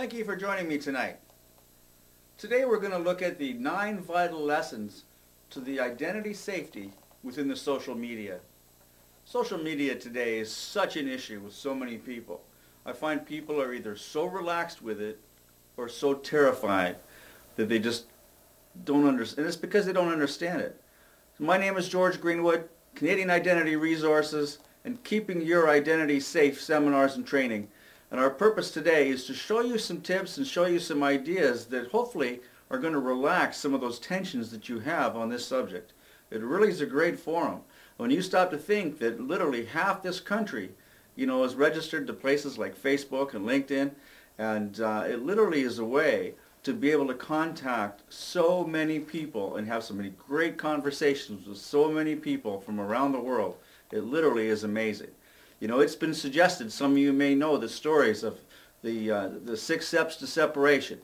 Thank you for joining me tonight. Today we're going to look at the 9 vital lessons to the identity safety within the social media. Social media today is such an issue with so many people. I find people are either so relaxed with it or so terrified that they just don't understand. And it's because they don't understand it. My name is George Greenwood, Canadian Identity Resources and Keeping Your Identity Safe seminars and training. And our purpose today is to show you some tips and show you some ideas that hopefully are going to relax some of those tensions that you have on this subject. It really is a great forum. When you stop to think that literally half this country, is registered to places like Facebook and LinkedIn, and it literally is a way to be able to contact so many people and have so many great conversations with so many people from around the world. It literally is amazing. It's been suggested, some of you may know the stories of the 6 steps to separation.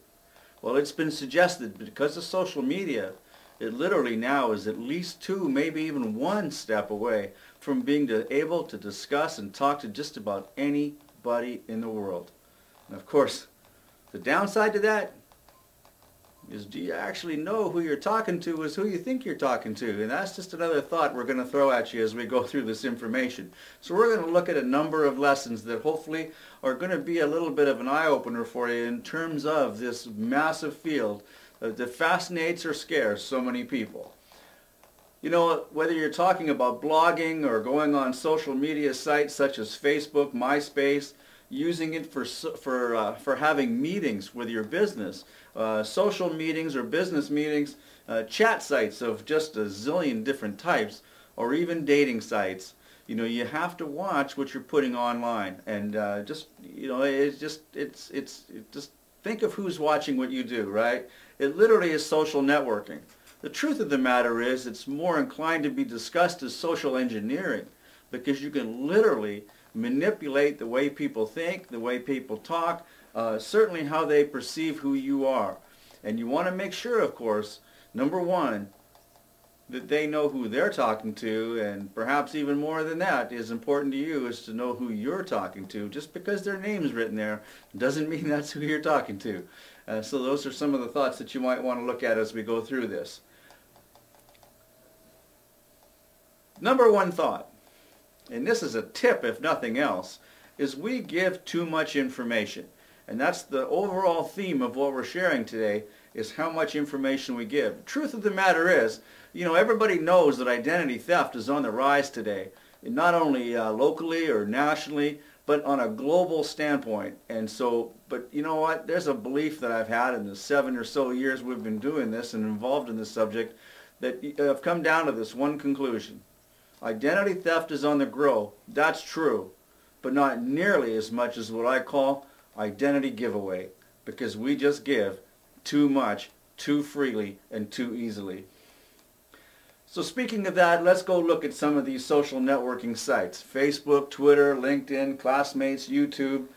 Well, it's been suggested because of social media, it literally now is at least 2, maybe even 1 step away from being able to discuss and talk to just about anybody in the world. And of course, the downside to that is, do you actually know who you're talking to is who you think you're talking to? And that's just another thought we're going to throw at you as we go through this information. So we're going to look at a number of lessons that hopefully are going to be a little bit of an eye-opener for you in terms of this massive field that fascinates or scares so many people. Whether you're talking about blogging or going on social media sites such as Facebook, MySpace, using it for having meetings with your business, social meetings or business meetings, chat sites of just a zillion different types, or even dating sites. You have to watch what you're putting online, and just think of who's watching what you do, right? It literally is social networking. The truth of the matter is it's more inclined to be discussed as social engineering, because you can literally manipulate the way people think, the way people talk, certainly how they perceive who you are. And you want to make sure, of course, number 1, that they know who they're talking to, and perhaps even more than that is important to you is to know who you're talking to. Just because their name's written there doesn't mean that's who you're talking to. So those are some of the thoughts that you might want to look at as we go through this. Number 1 thought, and this is a tip if nothing else, is we give too much information. And that's the overall theme of what we're sharing today, is how much information we give. The truth of the matter is, everybody knows that identity theft is on the rise today, and not only locally or nationally, but on a global standpoint. And so, but you know what, there's a belief that I've had in the 7 or so years we've been doing this and involved in this subject, that I've come down to this one conclusion. Identity theft is on the grow. That's true, but not nearly as much as what I call identity giveaway, because we just give too much, too freely, and too easily. So speaking of that, let's go look at some of these social networking sites. Facebook, Twitter, LinkedIn, Classmates, YouTube.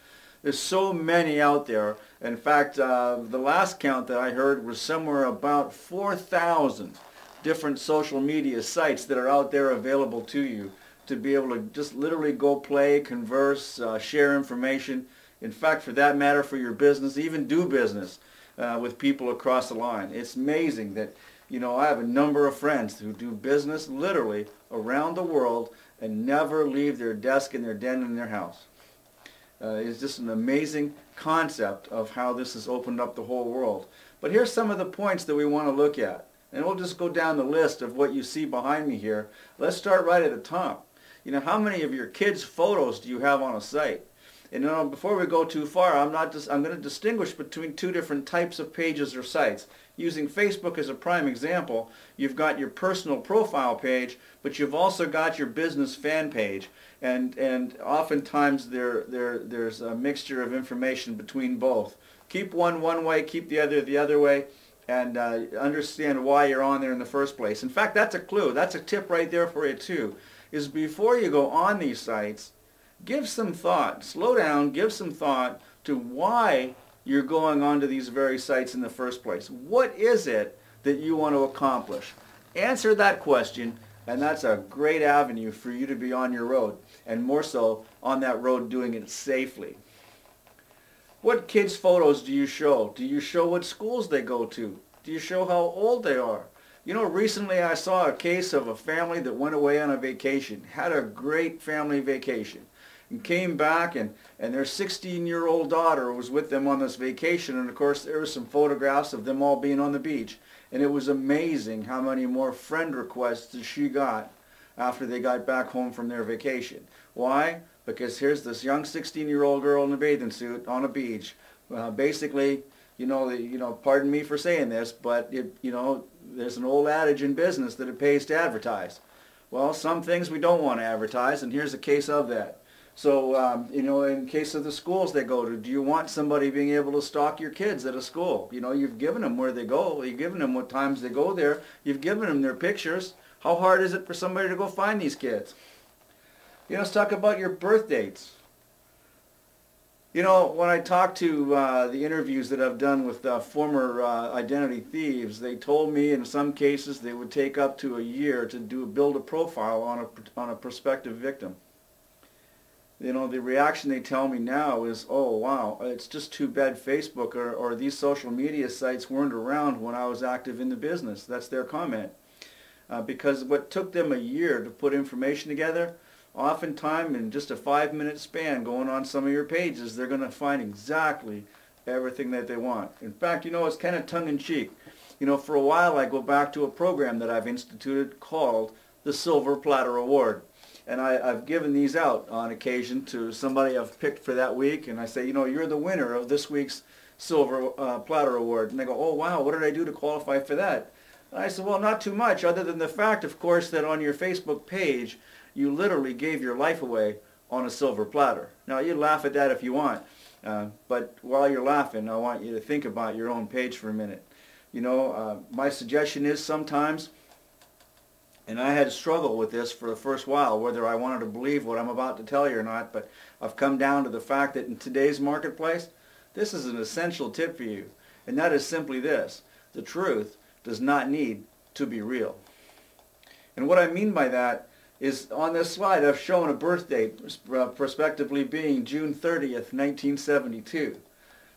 There's so many out there. In fact, the last count that I heard was somewhere about 4,000 different social media sites that are out there available to you to be able to just literally go play, converse, share information. In fact, for that matter, for your business, even do business with people across the line. It's amazing that, I have a number of friends who do business literally around the world and never leave their desk in their den in their house. It's just an amazing concept of how this has opened up the whole world. But here's some of the points that we want to look at. And we'll just go down the list of what you see behind me here. Let's start right at the top. How many of your kids' photos do you have on a site? And before we go too far, I'm going to distinguish between 2 different types of pages or sites. Using Facebook as a prime example, you've got your personal profile page, but you've also got your business fan page. And oftentimes there's a mixture of information between both. Keep one way, keep the other way, and understand why you're on there in the first place. In fact, that's a clue. That's a tip right there for you too, is before you go on these sites, give some thought, slow down, give some thought to why you're going onto these very sites in the first place. What is it that you want to accomplish? Answer that question, and that's a great avenue for you to be on your road, and more so on that road doing it safely. What kids' photos do you show? Do you show what schools they go to? Do you show how old they are? You know, recently I saw a case of a family that went away on a vacation, had a great family vacation, and came back, and their 16-year-old daughter was with them on this vacation, and of course there were some photographs of them all being on the beach, and it was amazing how many more friend requests she got after they got back home from their vacation. Why? Because here's this young 16-year-old girl in a bathing suit on a beach, basically, pardon me for saying this, but there's an old adage in business that it pays to advertise. Well, some things we don't want to advertise, and here's a case of that. So, in case of the schools they go to, do you want somebody being able to stalk your kids at a school? You've given them where they go, you've given them what times they go there, you've given them their pictures. How hard is it for somebody to go find these kids? Let's talk about your birth dates. When I talk to the interviews that I've done with former identity thieves, they told me in some cases they would take up to a year to build a profile on a prospective victim. The reaction they tell me now is, oh wow, it's just too bad Facebook or these social media sites weren't around when I was active in the business. That's their comment. Because what took them a year to put information together, oftentimes in just a 5-minute span going on some of your pages, they're going to find exactly everything that they want. In fact, it's kind of tongue-in-cheek. For a while I go back to a program that I've instituted called the Silver Platter Award. And I've given these out on occasion to somebody I've picked for that week, and I say, you're the winner of this week's Silver Platter Award. And they go, oh wow, what did I do to qualify for that? And I said, well, not too much, other than the fact, of course, that on your Facebook page you literally gave your life away on a silver platter. Now, you laugh at that if you want, but while you're laughing, I want you to think about your own page for a minute. My suggestion is sometimes, and I had to struggle with this for the first while, whether I wanted to believe what I'm about to tell you or not, but I've come down to the fact that in today's marketplace, this is an essential tip for you, and that is simply this: the truth does not need to be real. And what I mean by that is, on this slide I've shown a birth date, prospectively being June 30th, 1972.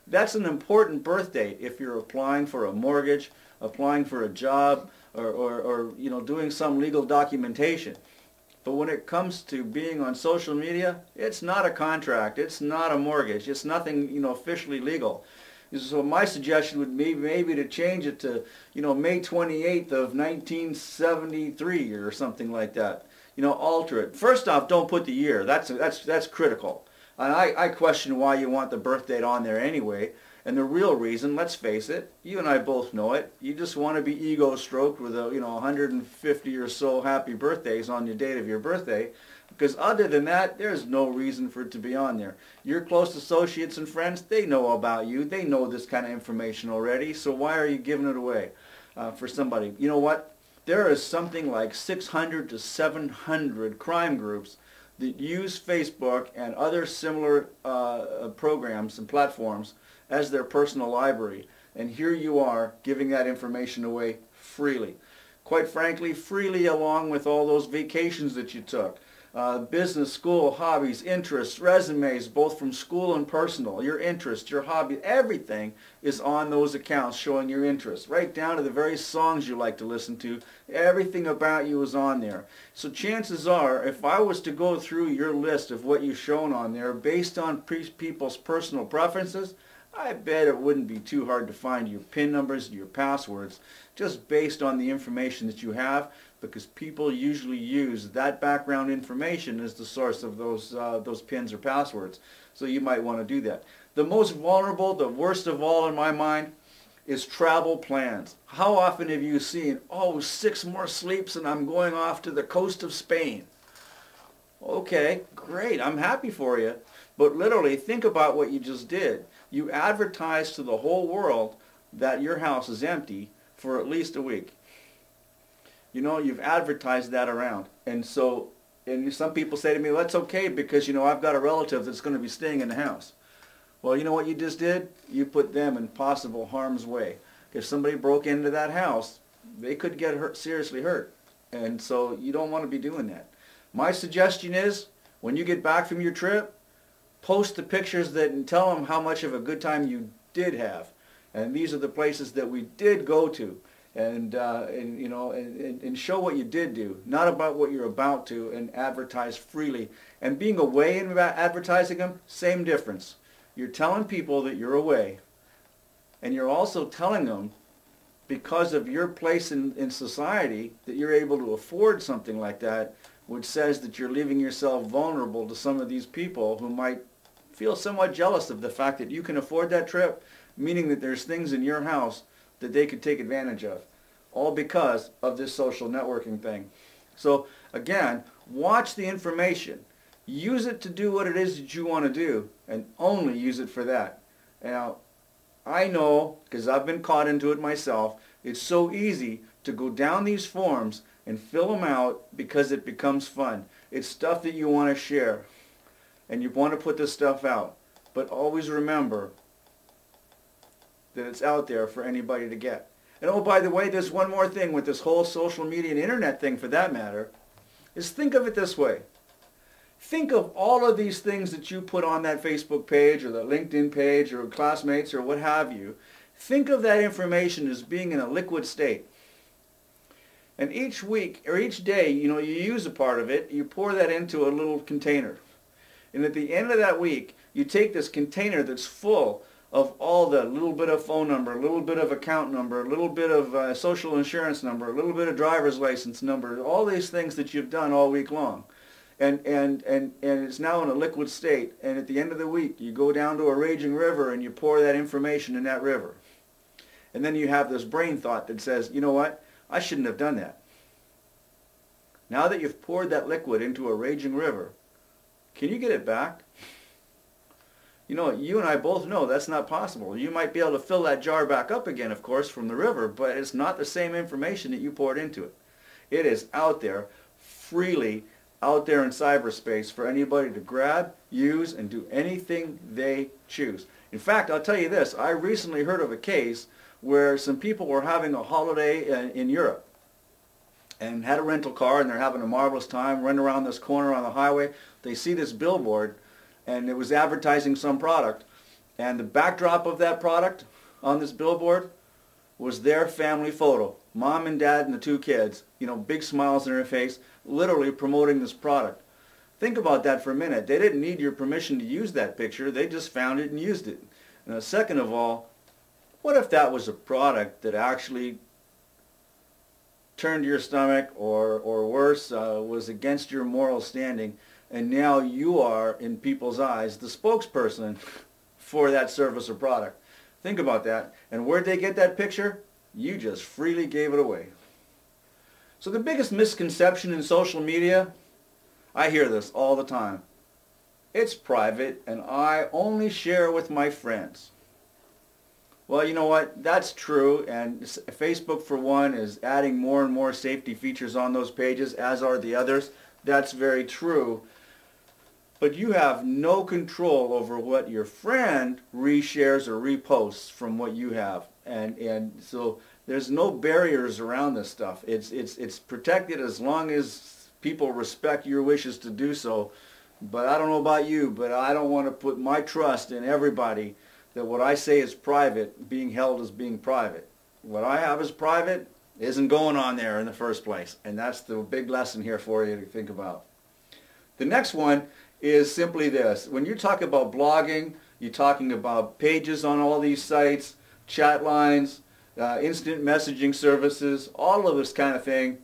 That's an important birth date if you're applying for a mortgage, applying for a job, or doing some legal documentation. But when it comes to being on social media, it's not a contract, it's not a mortgage, it's nothing officially legal. So my suggestion would be maybe to change it to May 28th of 1973 or something like that. Alter it. First off, don't put the year. That's critical. And I question why you want the birth date on there anyway. And the real reason, let's face it, you and I both know it, you just want to be ego-stroked with 150 or so happy birthdays on the date of your birthday, because other than that, there's no reason for it to be on there. Your close associates and friends, they know about you, they know this kind of information already, so why are you giving it away for somebody? You know what? There is something like 600 to 700 crime groups that use Facebook and other similar programs and platforms as their personal library, and here you are giving that information away freely. Quite frankly, freely, along with all those vacations that you took. Business, school, hobbies, interests, resumes, both from school and personal, your interests, your hobby, everything is on those accounts showing your interests, right down to the very songs you like to listen to. Everything about you is on there. So chances are, if I was to go through your list of what you've shown on there based on people's personal preferences, I bet it wouldn't be too hard to find your PIN numbers and your passwords just based on the information that you have, because people usually use that background information as the source of those PINs or passwords. So you might want to do that. The most vulnerable, the worst of all in my mind, is travel plans. How often have you seen, oh, 6 more sleeps and I'm going off to the coast of Spain? Okay, great, I'm happy for you. But literally, think about what you just did. You advertised to the whole world that your house is empty for at least a week. You've advertised that around. And so, some people say to me, well, that's okay because, I've got a relative that's going to be staying in the house. Well, you know what you just did? You put them in possible harm's way. If somebody broke into that house, they could get hurt, seriously hurt. And so you don't want to be doing that. My suggestion is, when you get back from your trip, post the pictures that and tell them how much of a good time you did have. And these are the places that we did go to. And you know, and show what you did do, not about what you're about to, and advertise freely. And being away and advertising them, same difference. You're telling people that you're away, and you're also telling them, because of your place in society, that you're able to afford something like that, which says that you're leaving yourself vulnerable to some of these people who might feel somewhat jealous of the fact that you can afford that trip, meaning that there's things in your house that they could take advantage of, all because of this social networking thing. So again, watch the information. Use it to do what it is that you want to do, and only use it for that. Now, I know, because I've been caught into it myself, it's so easy to go down these forms and fill them out because it becomes fun. It's stuff that you want to share, and you want to put this stuff out. But always remember that it's out there for anybody to get. And oh, by the way, there's one more thing with this whole social media and internet thing, for that matter, is think of it this way. Think of all of these things that you put on that Facebook page or the LinkedIn page or classmates or what have you. Think of that information as being in a liquid state. And each week or each day, you know, you use a part of it, you pour that into a little container. And at the end of that week, you take this container that's full of all the little bit of phone number, a little bit of account number, a little bit of social insurance number, a little bit of driver's license number, all these things that you've done all week long. And it's now in a liquid state, and at the end of the week you go down to a raging river and you pour that information in that river. And then you have this brain thought that says, you know what, I shouldn't have done that. Now that you've poured that liquid into a raging river, can you get it back? You know, you and I both know that's not possible. You might be able to fill that jar back up again, of course, from the river, but it's not the same information that you poured into it. It is out there, freely, out there in cyberspace for anybody to grab, use, and do anything they choose. In fact, I'll tell you this, I recently heard of a case where some people were having a holiday in Europe and had a rental car, and they're having a marvelous time, running around this corner on the highway. They see this billboard, and it was advertising some product, and the backdrop of that product on this billboard was their family photo. Mom and dad and the two kids, you know, big smiles on their face, literally promoting this product. Think about that for a minute. They didn't need your permission to use that picture. They just found it and used it. And second of all, what if that was a product that actually turned your stomach, or worse, was against your moral standing, and now you are, in people's eyes, the spokesperson for that service or product? Think about that. And where'd they get that picture? You just freely gave it away. So the biggest misconception in social media, I hear this all the time. It's private and I only share with my friends. Well, you know what? That's true, and Facebook, for one, is adding more and more safety features on those pages, as are the others. That's very true. But you have no control over what your friend reshares or reposts from what you have. And so there's no barriers around this stuff. It's protected as long as people respect your wishes to do so. But I don't know about you, but I don't want to put my trust in everybody that what I say is private being held as being private. What I have as private isn't going on there in the first place. And that's the big lesson here for you to think about. The next one is simply this. When you talk about blogging, you're talking about pages on all these sites, chat lines, instant messaging services, all of this kind of thing.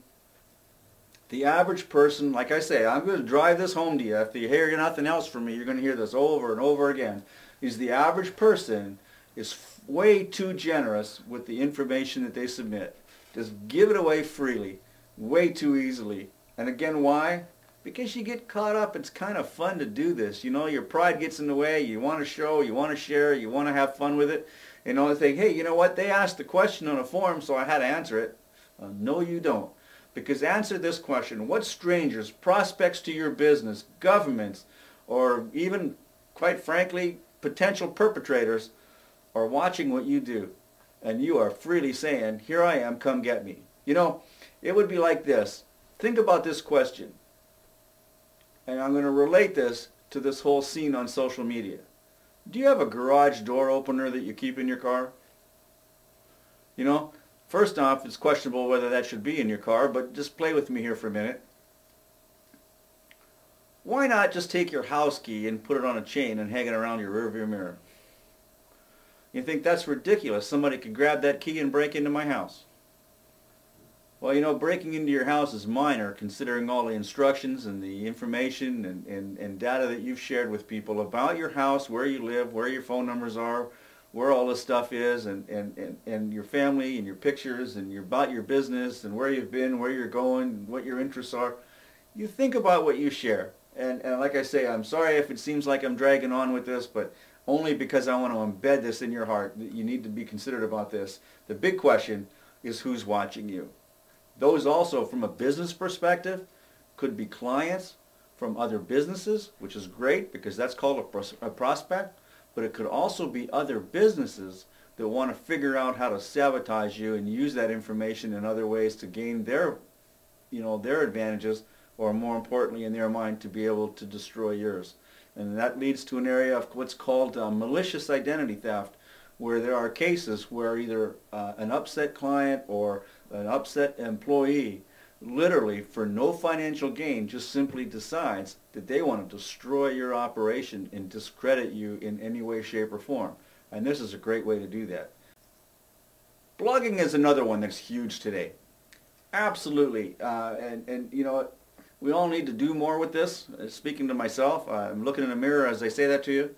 The average person, like I say, I'm going to drive this home to you. If you hear nothing else from me, you're going to hear this over and over again. Is the average person is way too generous with the information that they submit. Just give it away freely, way too easily. And again, why? Because you get caught up. It's kind of fun to do this. You know, your pride gets in the way. You want to show, you want to share, you want to have fun with it. You know, and think, hey, you know what? They asked the question on a forum, so I had to answer it. No, you don't. Because answer this question. What strangers, prospects to your business, governments, or even, quite frankly, potential perpetrators are watching what you do? And you are freely saying, here I am, come get me. You know, it would be like this. Think about this question. And I'm going to relate this to this whole scene on social media. Do you have a garage door opener that you keep in your car? You know, first off, it's questionable whether that should be in your car, but just play with me here for a minute. Why not just take your house key and put it on a chain and hang it around your rearview mirror? You think that's ridiculous? Somebody could grab that key and break into my house. Well, you know, breaking into your house is minor considering all the instructions and the information and data that you've shared with people about your house, where you live, where your phone numbers are, where all this stuff is, and your family and your pictures and about your business and where you've been, where you're going, what your interests are. You think about what you share. And like I say, I'm sorry if it seems like I'm dragging on with this, but only because I want to embed this in your heart. You need to be considerate about this. The big question is who's watching you. Those also, from a business perspective, could be clients from other businesses, which is great because that's called a prospect, but it could also be other businesses that want to figure out how to sabotage you and use that information in other ways to gain their, their advantages, or more importantly in their mind to be able to destroy yours. And that leads to an area of what's called malicious identity theft, where there are cases where either an upset client or an upset employee literally for no financial gain just simply decides that they want to destroy your operation and discredit you in any way, shape, or form. And this is a great way to do that. Blogging is another one that's huge today. Absolutely. And you know what? We all need to do more with this. Speaking to myself, I'm looking in the mirror as I say that to you.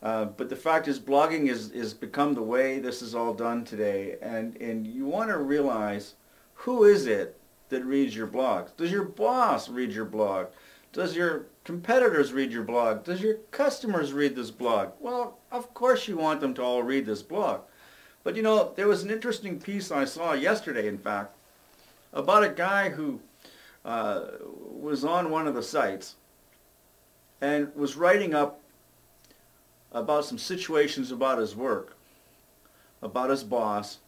But the fact is, blogging is become the way this is all done today. And you want to realize, who is it that reads your blog? Does your boss read your blog? Does your competitors read your blog? Does your customers read this blog? Well, of course you want them to all read this blog. But you know, there was an interesting piece I saw yesterday, in fact, about a guy who was on one of the sites and was writing up about some situations about his work, about his boss,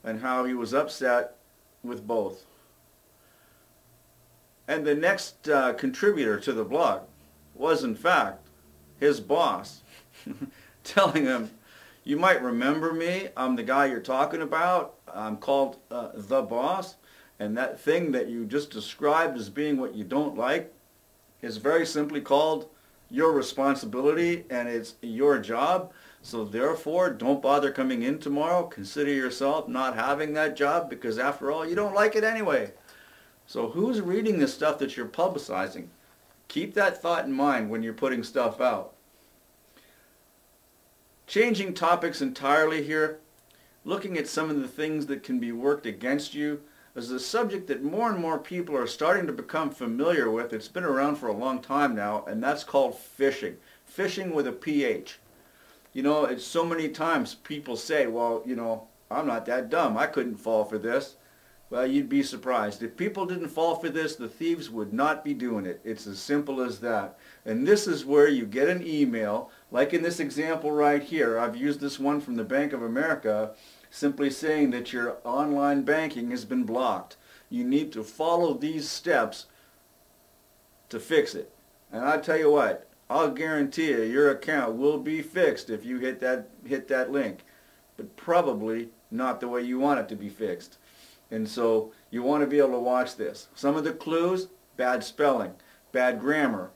and how he was upset with both. And the next contributor to the blog was in fact his boss telling him, you might remember me, I'm the guy you're talking about, I'm called the boss, and that thing that you just described as being what you don't like is very simply called your responsibility, and it's your job. So therefore, don't bother coming in tomorrow. Consider yourself not having that job because after all, you don't like it anyway. So who's reading this stuff that you're publicizing? Keep that thought in mind when you're putting stuff out. Changing topics entirely here, looking at some of the things that can be worked against you, is a subject that more and more people are starting to become familiar with. It's been around for a long time now, and that's called phishing. Phishing with a PH. You know, it's so many times people say, well, you know, I'm not that dumb. I couldn't fall for this. Well, you'd be surprised. If people didn't fall for this, the thieves would not be doing it. It's as simple as that. And this is where you get an email, like in this example right here. I've used this one from the Bank of America, simply saying that your online banking has been blocked. You need to follow these steps to fix it. And I tell you what, I'll guarantee you your account will be fixed if you hit that link, but probably not the way you want it to be fixed. And so you want to be able to watch this. Some of the clues: bad spelling, bad grammar.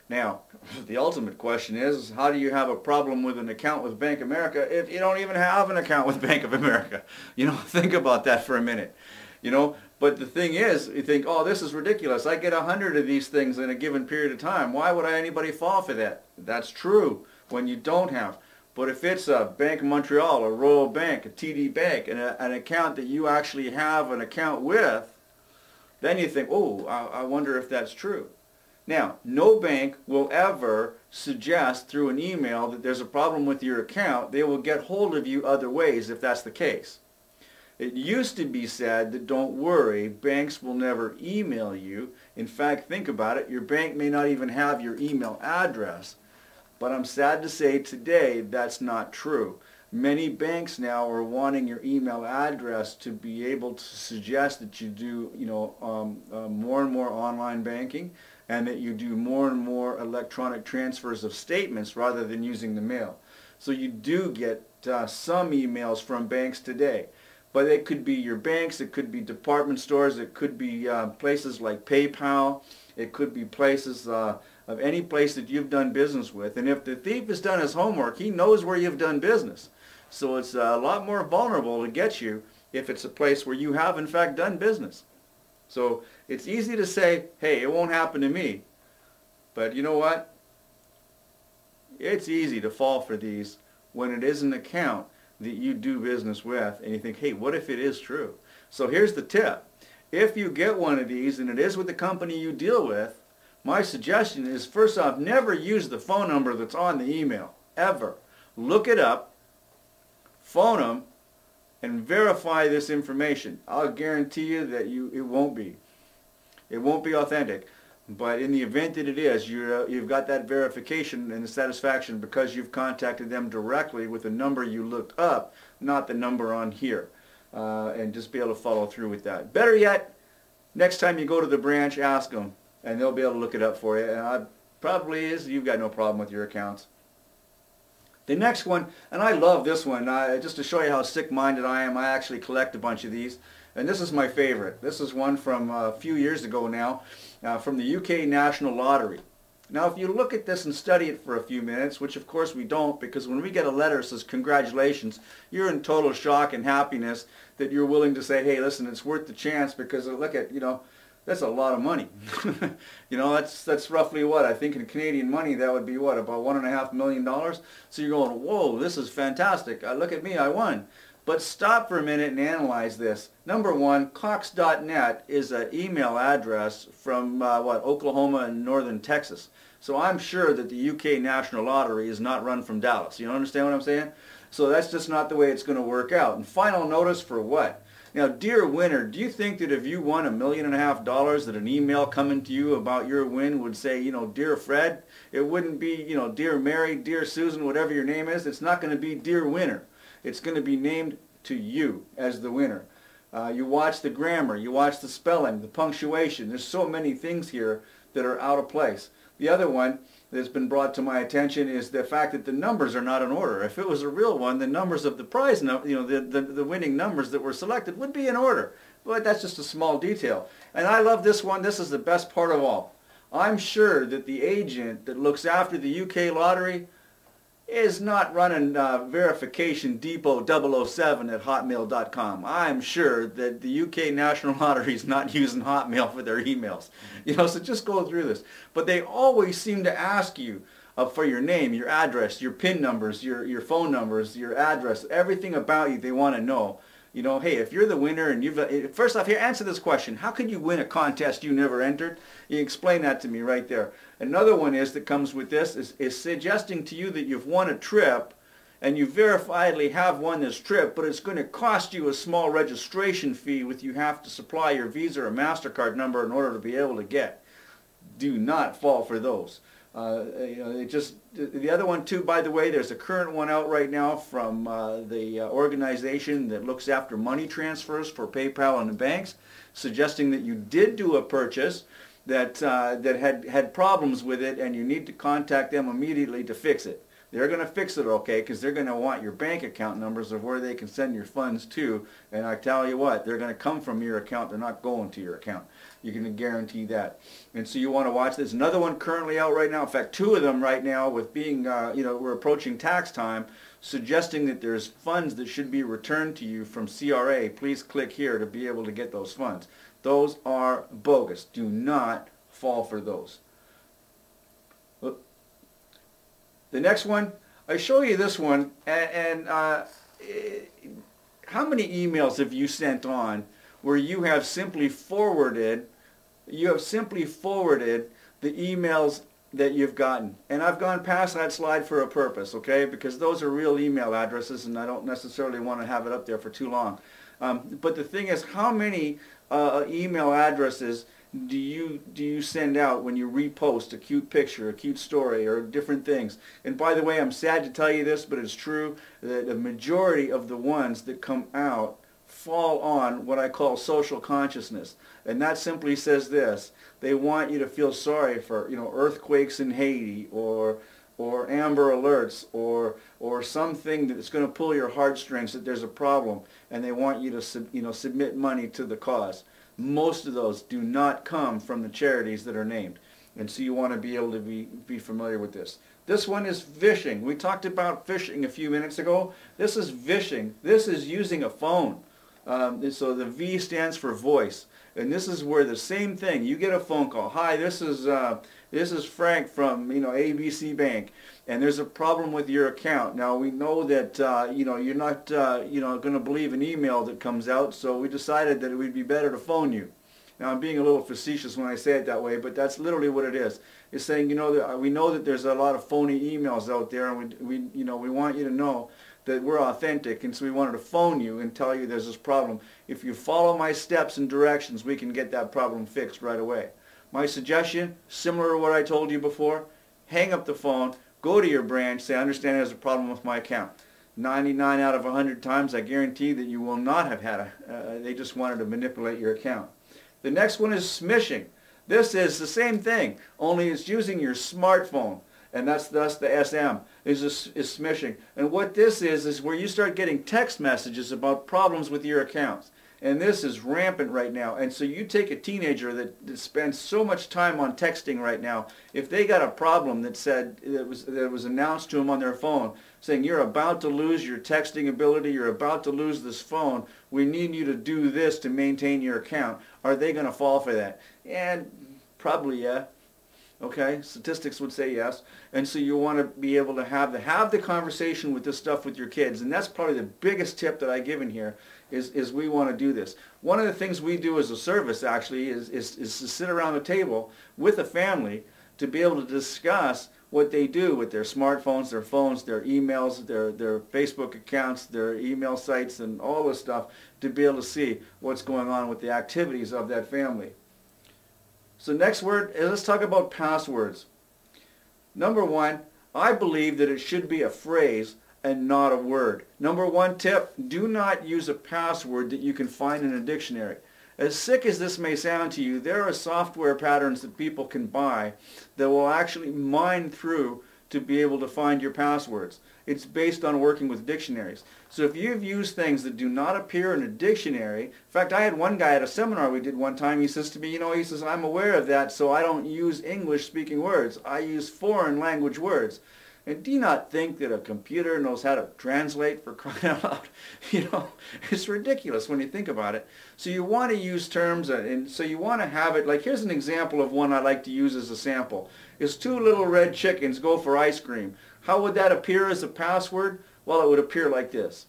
Now, the ultimate question is, how do you have a problem with an account with Bank of America if you don't even have an account with Bank of America? You know, think about that for a minute. You know, but the thing is, you think, oh, this is ridiculous. I get 100 of these things in a given period of time. Why would anybody fall for that? That's true when you don't have. But if it's a Bank of Montreal, a Royal Bank, a TD Bank, and an account that you actually have an account with, then you think, oh, I wonder if that's true. Now, no bank will ever suggest through an email that there's a problem with your account. They will get hold of you other ways if that's the case. It used to be said that don't worry, banks will never email you. In fact, think about it, your bank may not even have your email address. But I'm sad to say today that's not true. Many banks now are wanting your email address to be able to suggest that you do, more and more online banking, and that you do more and more electronic transfers of statements rather than using the mail. So you do get some emails from banks today. But it could be your banks, it could be department stores, it could be places like PayPal, it could be places of any place that you've done business with. And if the thief has done his homework, he knows where you've done business. So it's a lot more vulnerable to get you if it's a place where you have in fact done business. So it's easy to say, hey, it won't happen to me. But you know what? It's easy to fall for these when it is an account that you do business with and you think, hey, what if it is true? So here's the tip. If you get one of these and it is with the company you deal with, my suggestion is, first off, never use the phone number that's on the email, ever. Look it up, phone them, and verify this information. I'll guarantee you that it won't be. It won't be authentic. But in the event that it is, you've got that verification and the satisfaction because you've contacted them directly with the number you looked up, not the number on here. And just be able to follow through with that. Better yet, next time you go to the branch, ask them, and they'll be able to look it up for you. And probably is, you've got no problem with your accounts. The next one, and I love this one, just to show you how sick-minded I am, I actually collect a bunch of these. And this is my favorite. This is one from a few years ago now, from the UK National Lottery. Now if you look at this and study it for a few minutes, which of course we don't, because when we get a letter that says congratulations, you're in total shock and happiness that you're willing to say, hey, listen, it's worth the chance, because look at, that's a lot of money. That's roughly what, I think in Canadian money that would be what, about $1.5 million? So you're going, whoa, this is fantastic. Look at me, I won. But stop for a minute and analyze this. Number one, Cox.net is an email address from Oklahoma and northern Texas. So I'm sure that the UK National Lottery is not run from Dallas. You understand what I'm saying? So that's just not the way it's going to work out. And final notice for what? Now, dear winner, do you think that if you won $1.5 million that an email coming to you about your win would say, dear Fred? It wouldn't be, dear Mary, dear Susan, whatever your name is. It's not going to be dear winner. It's going to be named to you as the winner. You watch the grammar, you watch the spelling, the punctuation. There's so many things here that are out of place. The other one that's been brought to my attention is the fact that the numbers are not in order. If it was a real one, the numbers of the prize, the winning numbers that were selected would be in order. But that's just a small detail. And I love this one. This is the best part of all. I'm sure that the agent that looks after the UK lottery is not running verification depot 007 at hotmail.com. I'm sure that the UK National Lottery is not using Hotmail for their emails. So just go through this. But they always seem to ask you for your name, your address, your PIN numbers, your phone numbers, your address, everything about you they want to know. Hey, if you're the winner and you've... First off, here, answer this question. How could you win a contest you never entered? You explain that to me right there. Another one that comes with this is suggesting to you that you've won a trip and you verifiably have won this trip, but it's going to cost you a small registration fee which you have to supply your Visa or MasterCard number in order to be able to get. Do not fall for those. The other one too, by the way, there's a current one out right now from the organization that looks after money transfers for PayPal and the banks, suggesting that you did do a purchase that had problems with it and you need to contact them immediately to fix it. They're going to fix it, okay, because they're going to want your bank account numbers of where they can send your funds to, and I tell you what, they're going to come from your account, they're not going to your account. You can guarantee that. And so you want to watch this. Another one currently out right now, in fact two of them right now, with being, we're approaching tax time, suggesting that there's funds that should be returned to you from CRA. Please click here to be able to get those funds. Those are bogus. Do not fall for those. The next one, I show you this one, and how many emails have you sent on where you have simply forwarded the emails that you've gotten? And I've gone past that slide for a purpose, okay, because those are real email addresses and I don't necessarily want to have it up there for too long. But the thing is, how many email addresses do you send out when you repost a cute picture, a cute story, or different things? And by the way, I'm sad to tell you this, but it's true that the majority of the ones that come out fall on what I call social consciousness. And that simply says this: they want you to feel sorry for, earthquakes in Haiti, or Amber Alerts, or something that's going to pull your heartstrings, that there's a problem, and they want you to submit money to the cause. Most of those do not come from the charities that are named, and so you want to be able to be familiar with this. This one is phishing. We talked about phishing a few minutes ago. This is phishing. This is using a phone. So the V stands for voice, and this is where the same thing. You get a phone call. Hi, this is Frank from ABC Bank, and there's a problem with your account. Now we know that you're not going to believe an email that comes out, so we decided that it would be better to phone you. Now I'm being a little facetious when I say it that way, but that's literally what it is. It's saying that we know that there's a lot of phony emails out there, and we want you to know that we're authentic, and so we wanted to phone you and tell you there's this problem. If you follow my steps and directions, we can get that problem fixed right away. My suggestion, similar to what I told you before, hang up the phone, go to your branch, say, I understand there's a problem with my account. 99 out of 100 times, I guarantee that you will not have had they just wanted to manipulate your account. The next one is SMishing. This is the same thing, only it's using your smartphone. And that's the SM, is SMishing. And what this is where you start getting text messages about problems with your accounts. And this is rampant right now. And so you take a teenager that spends so much time on texting right now, if they got a problem that was announced to them on their phone, saying you're about to lose your texting ability, you're about to lose this phone, we need you to do this to maintain your account, are they going to fall for that? And probably, yeah. Okay, statistics would say yes. And so you want to be able to have the conversation with this stuff with your kids. And that's probably the biggest tip that I give in here, is we want to do this. One of the things we do as a service actually is to sit around the table with a family to be able to discuss what they do with their smartphones, their phones, their emails, their Facebook accounts, their email sites, and all this stuff, to be able to see what's going on with the activities of that family. So next word, let's talk about passwords. Number one, I believe that it should be a phrase and not a word. Number one tip, do not use a password that you can find in a dictionary. As sick as this may sound to you, there are software patterns that people can buy that will actually mine through to be able to find your passwords. It's based on working with dictionaries. So if you've used things that do not appear in a dictionary, in fact, I had one guy at a seminar we did one time, he says to me, he says, I'm aware of that, so I don't use English speaking words. I use foreign language words. And do you not think that a computer knows how to translate, for crying out loud? It's ridiculous when you think about it. So you want to use terms, and so you want to have it, like here's an example of one I like to use as a sample. Is 2 little red chickens go for ice cream. How would that appear as a password? Well, it would appear like this.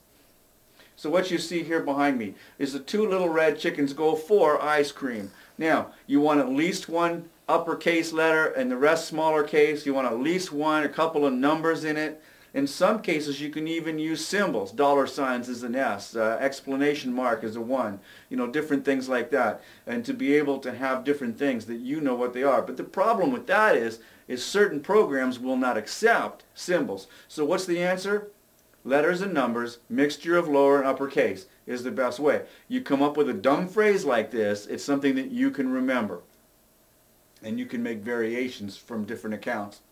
So what you see here behind me is the 2 little red chickens go for ice cream. Now, you want at least one uppercase letter and the rest smaller case. You want at least a couple of numbers in it. In some cases, you can even use symbols. Dollar signs is an S, exclamation mark is a 1, different things like that. And to be able to have different things that you know what they are. But the problem with that is certain programs will not accept symbols. So what's the answer? Letters and numbers, mixture of lower and uppercase is the best way. You come up with a dumb phrase like this, it's something that you can remember. And you can make variations from different accounts.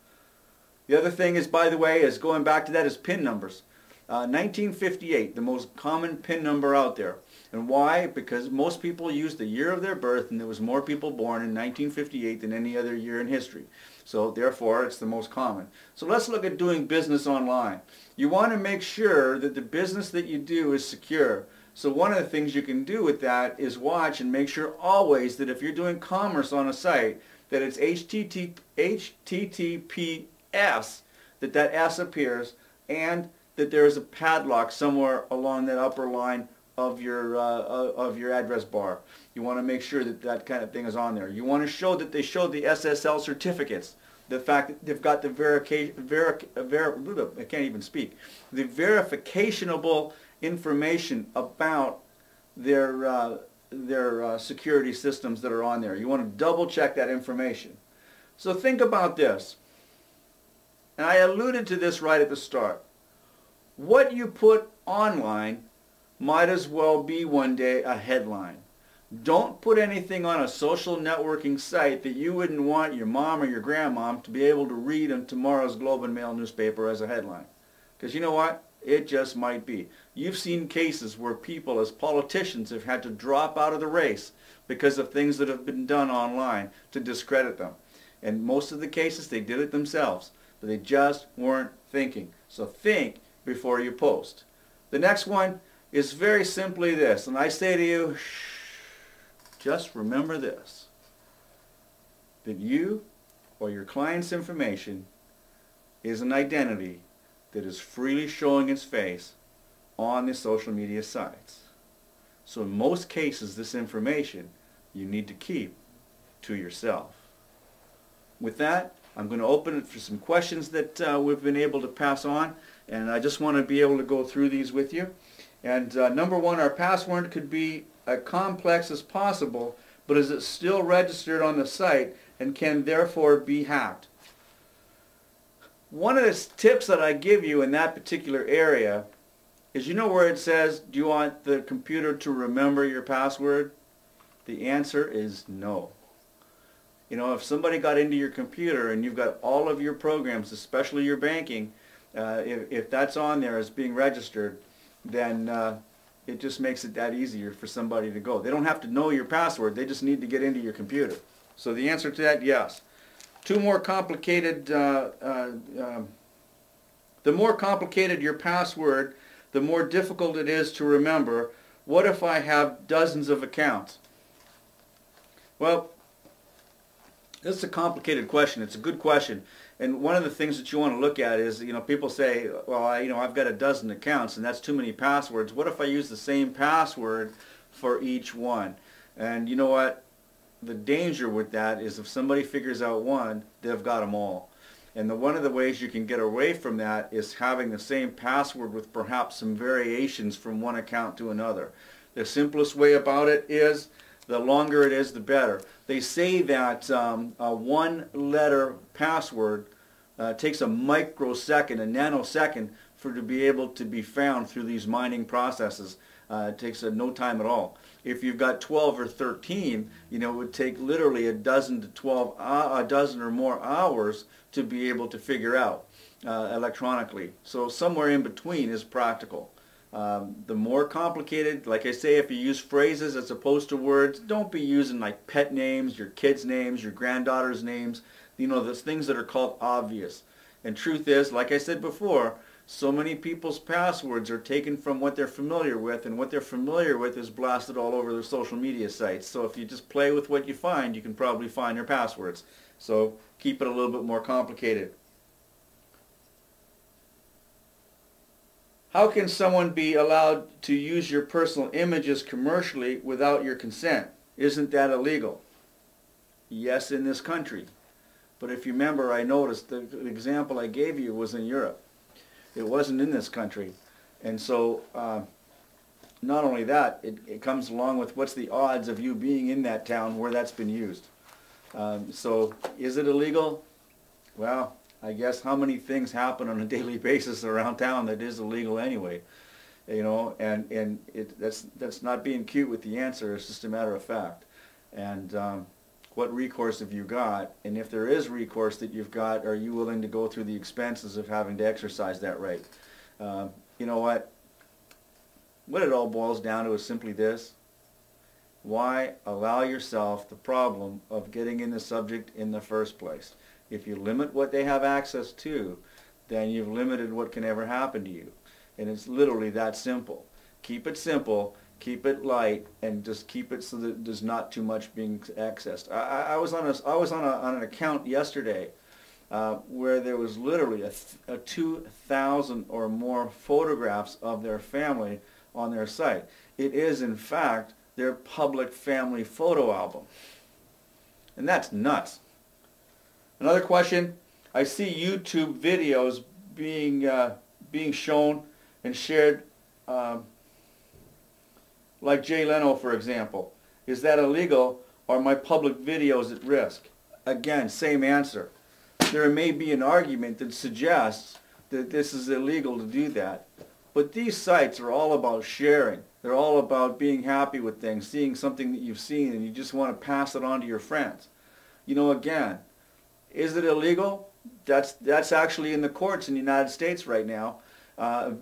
The other thing is, by the way, is going back to that, is PIN numbers. 1958, the most common PIN number out there. And why? Because most people use the year of their birth, and there was more people born in 1958 than any other year in history. So therefore, it's the most common. So let's look at doing business online. You want to make sure that the business that you do is secure. So one of the things you can do with that is watch and make sure always that if you're doing commerce on a site, that it's HTTPS, that S appears, and that there is a padlock somewhere along that upper line of your address bar. You want to make sure that that kind of thing is on there. You want to show that they show the SSL certificates, the fact that they've got the I can't even speak, the verificationable information about their their security systems that are on there. You want to double check that information. So think about this. And I alluded to this right at the start. What you put online might as well be one day a headline. Don't put anything on a social networking site that you wouldn't want your mom or your grandmom to be able to read in tomorrow's Globe and Mail newspaper as a headline. Because you know what? It just might be. You've seen cases where people as politicians have had to drop out of the race because of things that have been done online to discredit them. And most of the cases they did it themselves, but they just weren't thinking. So think before you post. The next one is very simply this, and I say to you, just remember this, that you or your client's information is an identity that is freely showing its face on the social media sites. So in most cases, this information you need to keep to yourself. With that, I'm going to open it for some questions that we've been able to pass on, and I just want to be able to go through these with you. And number one, our password could be as complex as possible, but is it still registered on the site and can therefore be hacked? One of the tips that I give you in that particular area is, you know where it says, do you want the computer to remember your password? The answer is no. You know, if somebody got into your computer and you've got all of your programs, especially your banking, if that's on there as being registered, then it just makes it that easier for somebody to go. They don't have to know your password, they just need to get into your computer. So the answer to that, yes. Two more complicated, the more complicated your password, the more difficult it is to remember. What if I have dozens of accounts? Well, this is a complicated question. It's a good question. And one of the things that you want to look at is, you know, people say, well, I've got a dozen accounts and that's too many passwords. What if I use the same password for each one? And you know what? The danger with that is if somebody figures out one, they've got them all. And one of the ways you can get away from that is having the same password with perhaps some variations from one account to another. The simplest way about it is, the longer it is, the better. They say that a one-letter password takes a microsecond, a nanosecond, for it to be able to be found through these mining processes. It takes no time at all. If you've got 12 or 13, you know, it would take literally a dozen to 12, a dozen or more hours to be able to figure out electronically. So somewhere in between is practical. The more complicated, like I say, if you use phrases as opposed to words, don't be using like pet names, your kids' names, your granddaughter's names, you know, those things that are called obvious. And truth is, like I said before, so many people's passwords are taken from what they're familiar with, and what they're familiar with is blasted all over their social media sites. So if you just play with what you find, you can probably find your passwords. So keep it a little bit more complicated. How can someone be allowed to use your personal images commercially without your consent? Isn't that illegal? Yes, in this country. But if you remember, I noticed the example I gave you was in Europe. It wasn't in this country. And so not only that, it comes along with what's the odds of you being in that town where that's been used. So is it illegal? Well, I guess how many things happen on a daily basis around town that is illegal anyway, you know, and that's not being cute with the answer. It's just a matter of fact. And what recourse have you got? And if there is recourse that you've got, are you willing to go through the expenses of having to exercise that right? You know what? What it all boils down to is simply this. Why allow yourself the problem of getting in the subject in the first place? If you limit what they have access to, then you've limited what can ever happen to you. And it's literally that simple. Keep it simple, keep it light, and just keep it so that there's not too much being accessed. I was on an account yesterday where there was literally a 2,000 or more photographs of their family on their site. It is, in fact, their public family photo album. And that's nuts. Another question, I see YouTube videos being shown and shared, like Jay Leno, for example. Is that illegal? Are my public videos at risk? Again, same answer. There may be an argument that suggests that this is illegal to do that. But these sites are all about sharing. They're all about being happy with things, seeing something that you've seen and you just want to pass it on to your friends. You know, again, is it illegal? That's actually in the courts in the United States right now,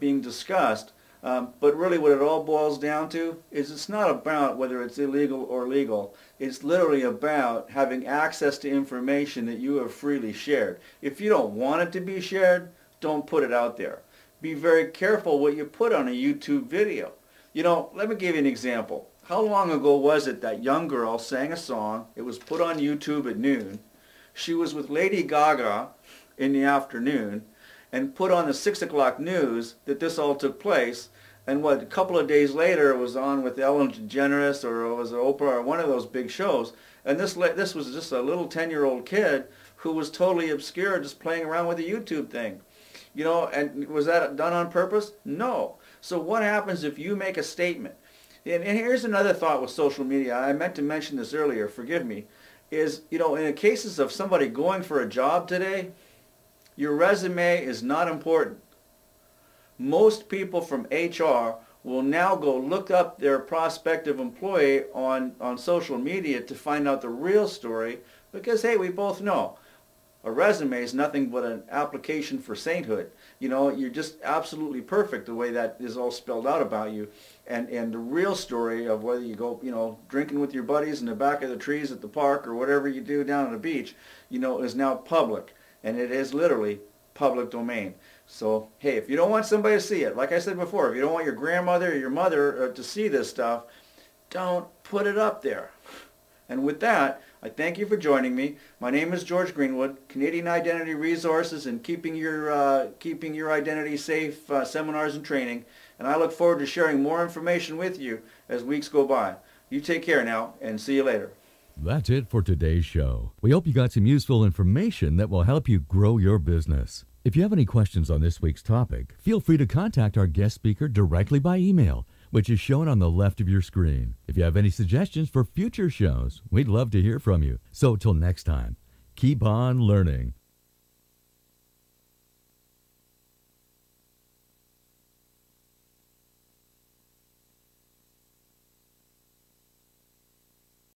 being discussed. But really what it all boils down to is it's not about whether it's illegal or legal. It's literally about having access to information that you have freely shared. If you don't want it to be shared, don't put it out there. Be very careful what you put on a YouTube video. You know, let me give you an example. How long ago was it that young girl sang a song? It was put on YouTube at noon. She was with Lady Gaga in the afternoon and put on the 6 o'clock news that this all took place. And what, a couple of days later it was on with Ellen DeGeneres or it was Oprah or one of those big shows. And this was just a little 10-year-old kid who was totally obscure just playing around with a YouTube thing. You know, and was that done on purpose? No. So what happens if you make a statement? And here's another thought with social media. I meant to mention this earlier, forgive me. Is, you know, in the cases of somebody going for a job today, your resume is not important. Most people from HR will now go look up their prospective employee on social media to find out the real story because, hey, we both know a resume is nothing but an application for sainthood. You know, you're just absolutely perfect the way that is all spelled out about you. And the real story of whether you go, you know, drinking with your buddies in the back of the trees at the park or whatever you do down on the beach, you know, is now public. And it is literally public domain. So, hey, if you don't want somebody to see it, like I said before, if you don't want your grandmother or your mother to see this stuff, don't put it up there. And with that, I thank you for joining me. My name is George Greenwood, Canadian Identity Resources and Keeping Your Identity Safe seminars and training. And I look forward to sharing more information with you as weeks go by. You take care now, and see you later. That's it for today's show. We hope you got some useful information that will help you grow your business. If you have any questions on this week's topic, feel free to contact our guest speaker directly by email, which is shown on the left of your screen. If you have any suggestions for future shows, we'd love to hear from you. So till next time, keep on learning.